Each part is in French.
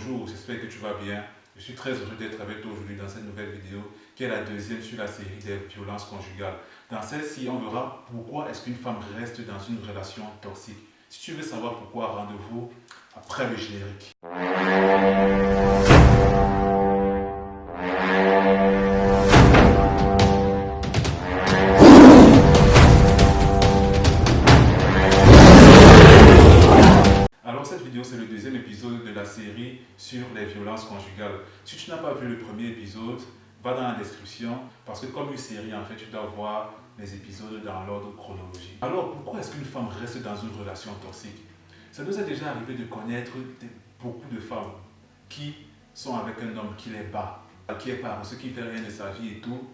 bonjour, j'espère que tu vas bien. Je suis très heureux d'être avec toi aujourd'hui dans cette nouvelle vidéo qui est la deuxième sur la série des violences conjugales. Dans celle-ci, on verra pourquoi est-ce qu'une femme reste dans une relation toxique. Si tu veux savoir pourquoi, rendez-vous après le générique. Alors cette vidéo, c'est le deuxième épisode de la série sur les violences conjugales. Si tu n'as pas vu le premier épisode, va dans la description parce que comme une série, en fait, tu dois voir les épisodes dans l'ordre chronologique. Alors pourquoi est-ce qu'une femme reste dans une relation toxique? Ça nous est déjà arrivé de connaître beaucoup de femmes qui sont avec un homme qui les bat, qui est paresseux, qui ne fait rien de sa vie et tout,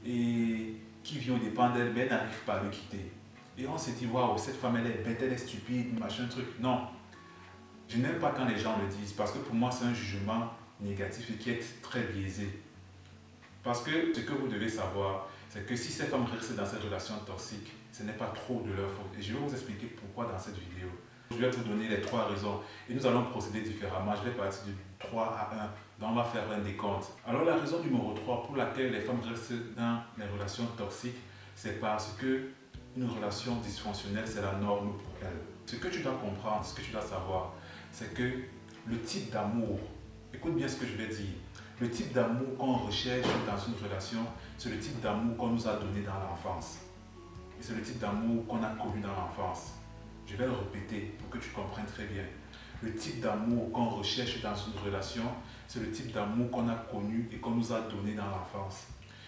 et qui vit au dépend d'elle, mais n'arrive pas à le quitter. Et on s'est dit, waouh, cette femme elle est bête, elle est stupide, machin truc. Non, je n'aime pas quand les gens le disent parce que pour moi c'est un jugement négatif et qui est très biaisé. Parce que ce que vous devez savoir, c'est que si ces femmes restent dans cette relation toxique, ce n'est pas trop de leur faute. Et je vais vous expliquer pourquoi dans cette vidéo. Je vais vous donner les 3 raisons et nous allons procéder différemment. Je vais partir de 3 à 1, donc on va faire un décompte. Alors la raison numéro 3 pour laquelle les femmes restent dans les relations toxiques, c'est parce que une relation dysfonctionnelle, c'est la norme pour elles. Ce que tu dois comprendre, ce que tu dois savoir, c'est que le type d'amour, écoute bien ce que je vais dire, le type d'amour qu'on recherche dans une relation, c'est le type d'amour qu'on nous a donné dans l'enfance. Et c'est le type d'amour qu'on a connu dans l'enfance. Je vais le répéter pour que tu comprennes très bien. Le type d'amour qu'on recherche dans une relation, c'est le type d'amour qu'on a connu et qu'on nous a donné dans l'enfance.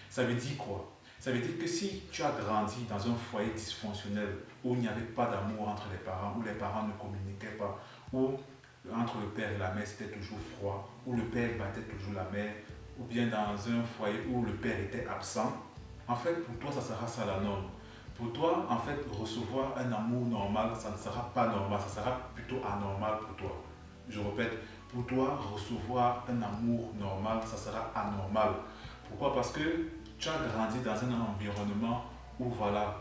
Ça veut dire quoi? Ça veut dire que si tu as grandi dans un foyer dysfonctionnel où il n'y avait pas d'amour entre les parents, où les parents ne communiquaient pas, où entre le père et la mère c'était toujours froid, où le père battait toujours la mère, ou bien dans un foyer où le père était absent, en fait pour toi ça sera ça la norme. Pour toi, en fait, recevoir un amour normal, ça ne sera pas normal, ça sera plutôt anormal pour toi. Je répète, pour toi, recevoir un amour normal, ça sera anormal. Pourquoi? Parce que tu as grandi dans un environnement où, voilà,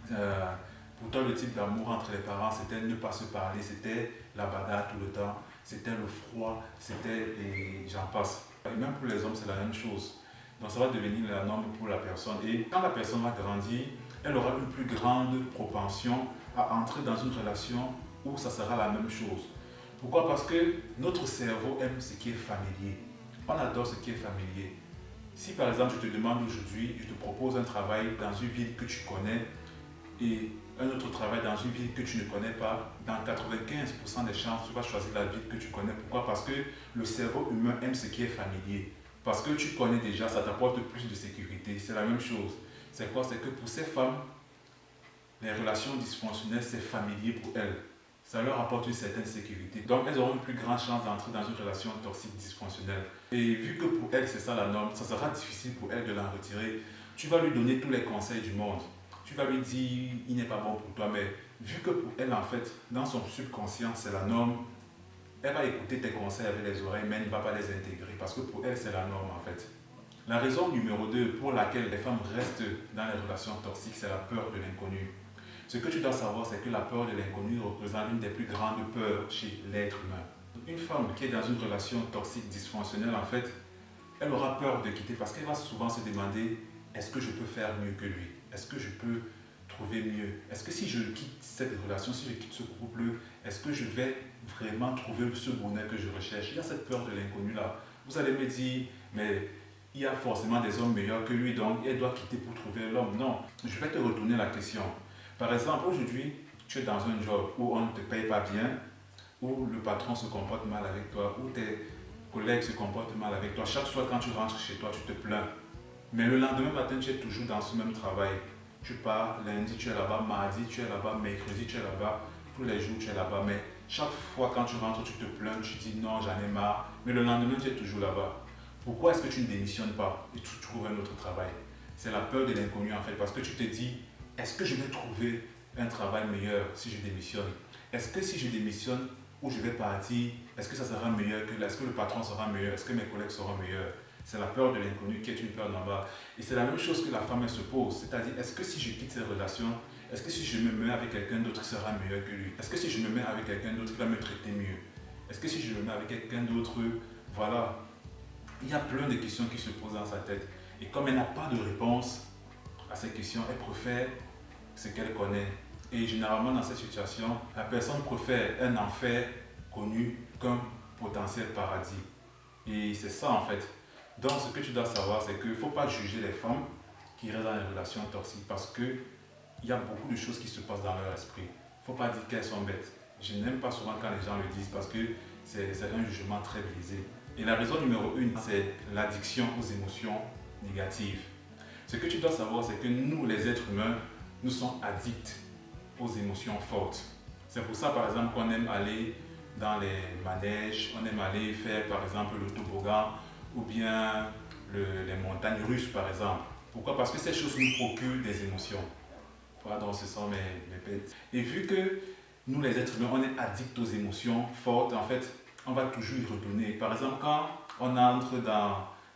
pour toi, le type d'amour entre les parents, c'était ne pas se parler, c'était la bagarre tout le temps, c'était le froid, c'était, et j'en passe. Et même pour les hommes, c'est la même chose. Donc ça va devenir la norme pour la personne. Et quand la personne va grandir, elle aura une plus grande propension à entrer dans une relation où ça sera la même chose. Pourquoi? Parce que notre cerveau aime ce qui est familier. On adore ce qui est familier. Si par exemple je te demande aujourd'hui, je te propose un travail dans une ville que tu connais et un autre travail dans une ville que tu ne connais pas, dans 95% des chances, tu vas choisir la ville que tu connais. Pourquoi? Parce que le cerveau humain aime ce qui est familier. Parce que tu connais déjà, ça t'apporte plus de sécurité. C'est la même chose. C'est quoi? C'est que pour ces femmes, les relations dysfonctionnelles, c'est familier pour elles. Ça leur apporte une certaine sécurité. Donc, elles auront une plus grande chance d'entrer dans une relation toxique dysfonctionnelle. Et vu que pour elles, c'est ça la norme, ça sera difficile pour elles de la retirer. Tu vas lui donner tous les conseils du monde. Tu vas lui dire, il n'est pas bon pour toi, mais vu que pour elle, en fait, dans son subconscient, c'est la norme, elle va écouter tes conseils avec les oreilles, mais elle ne va pas les intégrer parce que pour elle, c'est la norme, en fait. La raison numéro 2 pour laquelle les femmes restent dans les relations toxiques, c'est la peur de l'inconnu. Ce que tu dois savoir, c'est que la peur de l'inconnu représente une des plus grandes peurs chez l'être humain. Une femme qui est dans une relation toxique, dysfonctionnelle, en fait, elle aura peur de quitter parce qu'elle va souvent se demander, est-ce que je peux faire mieux que lui? Est-ce que je peux trouver mieux? Est-ce que si je quitte cette relation, si je quitte ce couple, est-ce que je vais vraiment trouver ce bonheur que je recherche? Il y a cette peur de l'inconnu là. Vous allez me dire, mais il y a forcément des hommes meilleurs que lui, donc elle doit quitter pour trouver l'homme. Non, je vais te retourner la question. Par exemple, aujourd'hui, tu es dans un job où on ne te paye pas bien, où le patron se comporte mal avec toi, où tes collègues se comportent mal avec toi. Chaque soir, quand tu rentres chez toi, tu te plains. Mais le lendemain matin, tu es toujours dans ce même travail. Tu pars, lundi, tu es là-bas, mardi, tu es là-bas, mercredi, tu es là-bas, tous les jours, tu es là-bas. Mais chaque fois, quand tu rentres, tu te plains, tu dis non, j'en ai marre. Mais le lendemain, tu es toujours là-bas. Pourquoi est-ce que tu ne démissionnes pas et tu trouves un autre travail? C'est la peur de l'inconnu en fait, parce que tu te dis, est-ce que je vais trouver un travail meilleur si je démissionne? Est-ce que si je démissionne ou je vais partir, est-ce que ça sera meilleur que là? Est-ce que le patron sera meilleur? Est-ce que mes collègues seront meilleurs? C'est la peur de l'inconnu qui est une peur normale. Et c'est la même chose que la femme elle se pose, c'est-à-dire, est-ce que si je quitte cette relation, est-ce que si je me mets avec quelqu'un d'autre qui sera meilleur que lui? Est-ce que si je me mets avec quelqu'un d'autre qui va me traiter mieux? Est-ce que si je le mets avec quelqu'un d'autre, voilà. Il y a plein de questions qui se posent dans sa tête. Et comme elle n'a pas de réponse à ces questions, elle préfère ce qu'elle connaît. Et généralement, dans cette situation, la personne préfère un enfer connu qu'un potentiel paradis. Et c'est ça en fait. Donc, ce que tu dois savoir, c'est qu'il ne faut pas juger les femmes qui restent dans les relations toxiques parce qu'il y a beaucoup de choses qui se passent dans leur esprit. Il ne faut pas dire qu'elles sont bêtes. Je n'aime pas souvent quand les gens le disent parce que c'est un jugement très biaisé. Et la raison numéro une, c'est l'addiction aux émotions négatives. Ce que tu dois savoir, c'est que nous, les êtres humains, nous sommes addicts aux émotions fortes. C'est pour ça, par exemple, qu'on aime aller dans les manèges, on aime aller faire, par exemple, le toboggan ou bien les montagnes russes, par exemple. Pourquoi? Parce que ces choses nous procurent des émotions. Voilà, donc ce sont mes bêtes. Et vu que nous, les êtres humains, on est addicts aux émotions fortes, en fait, on va toujours y retourner. Par exemple, quand on entre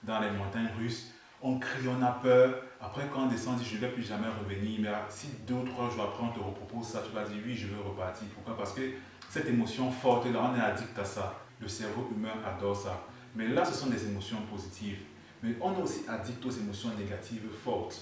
dans les montagnes russes, on crie, on a peur. Après, quand on descend, on dit, je ne vais plus jamais revenir. Mais si 2 ou 3 jours après, on te repropose ça, tu vas dire, oui, je veux repartir. Pourquoi? Parce que cette émotion forte-là, on est addict à ça. Le cerveau humain adore ça. Mais là, ce sont des émotions positives. Mais on est aussi addict aux émotions négatives fortes.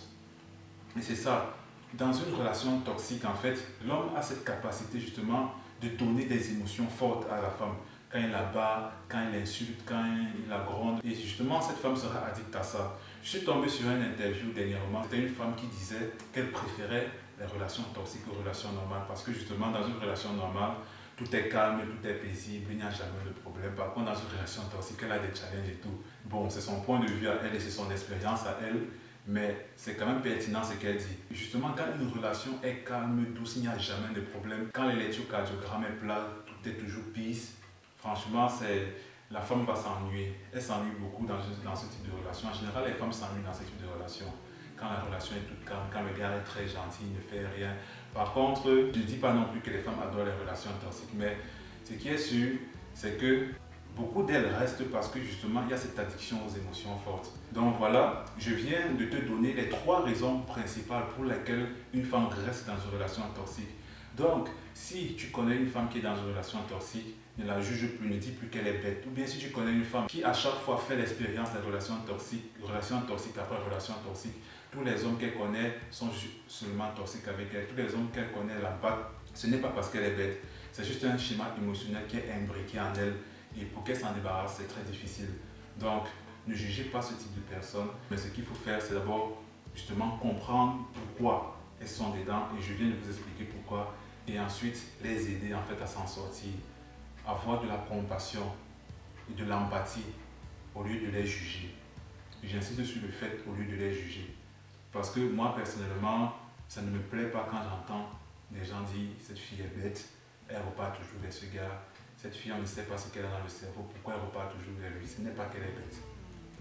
Et c'est ça. Dans une relation toxique, en fait, l'homme a cette capacité justement de donner des émotions fortes à la femme. Quand il la bat, quand il l'insulte, quand il la gronde. Et justement, cette femme sera addicte à ça. Je suis tombé sur une interview dernièrement. C'était une femme qui disait qu'elle préférait les relations toxiques aux relations normales. Parce que justement, dans une relation normale, tout est calme, tout est paisible, il n'y a jamais de problème. Par contre, dans une relation toxique, elle a des challenges et tout. Bon, c'est son point de vue à elle et c'est son expérience à elle. Mais c'est quand même pertinent ce qu'elle dit. Justement, quand une relation est calme, douce, il n'y a jamais de problème. Quand l'électrocardiogramme est plat, tout est toujours peace. Franchement, la femme va s'ennuyer. Elle s'ennuie beaucoup dans ce type de relation. En général, les femmes s'ennuient dans ce type de relation. Quand la relation est toute calme, quand le gars est très gentil, il ne fait rien. Par contre, je ne dis pas non plus que les femmes adorent les relations toxiques, mais ce qui est sûr, c'est que beaucoup d'elles restent parce que justement, il y a cette addiction aux émotions fortes. Donc voilà, je viens de te donner les 3 raisons principales pour lesquelles une femme reste dans une relation toxique. Donc, si tu connais une femme qui est dans une relation toxique, ne la juge plus, ne dis plus qu'elle est bête. Ou bien si tu connais une femme qui à chaque fois fait l'expérience des relations toxiques après relation toxique, tous les hommes qu'elle connaît sont seulement toxiques avec elle. Tous les hommes qu'elle connaît la battent. Ce n'est pas parce qu'elle est bête, c'est juste un schéma émotionnel qui est imbriqué en elle. Et pour qu'elle s'en débarrasse, c'est très difficile. Donc, ne jugez pas ce type de personnes. Mais ce qu'il faut faire, c'est d'abord justement comprendre pourquoi elles sont dedans. Et je viens de vous expliquer pourquoi. Et ensuite, les aider en fait à s'en sortir. Avoir de la compassion et de l'empathie au lieu de les juger. J'insiste sur le fait au lieu de les juger. Parce que moi, personnellement, ça ne me plaît pas quand j'entends des gens dire cette fille est bête, elle repart toujours vers ce gars. Cette fille, on ne sait pas ce qu'elle a dans le cerveau, pourquoi elle repart toujours vers lui. Ce n'est pas qu'elle est bête,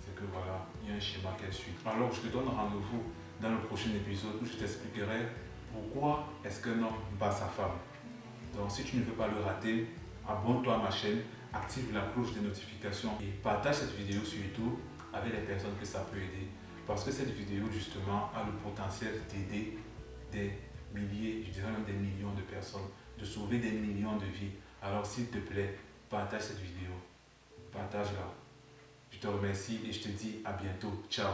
c'est que voilà, il y a un schéma qu'elle suit. Alors, je te donne rendez-vous dans le prochain épisode où je t'expliquerai pourquoi est-ce qu'un homme bat sa femme. Donc, si tu ne veux pas le rater, abonne-toi à ma chaîne, active la cloche de notification et partage cette vidéo sur YouTube avec les personnes que ça peut aider. Parce que cette vidéo, justement, a le potentiel d'aider des milliers, je dirais même des millions de personnes, de sauver des millions de vies. Alors, s'il te plaît, partage cette vidéo. Partage-la. Je te remercie et je te dis à bientôt. Ciao.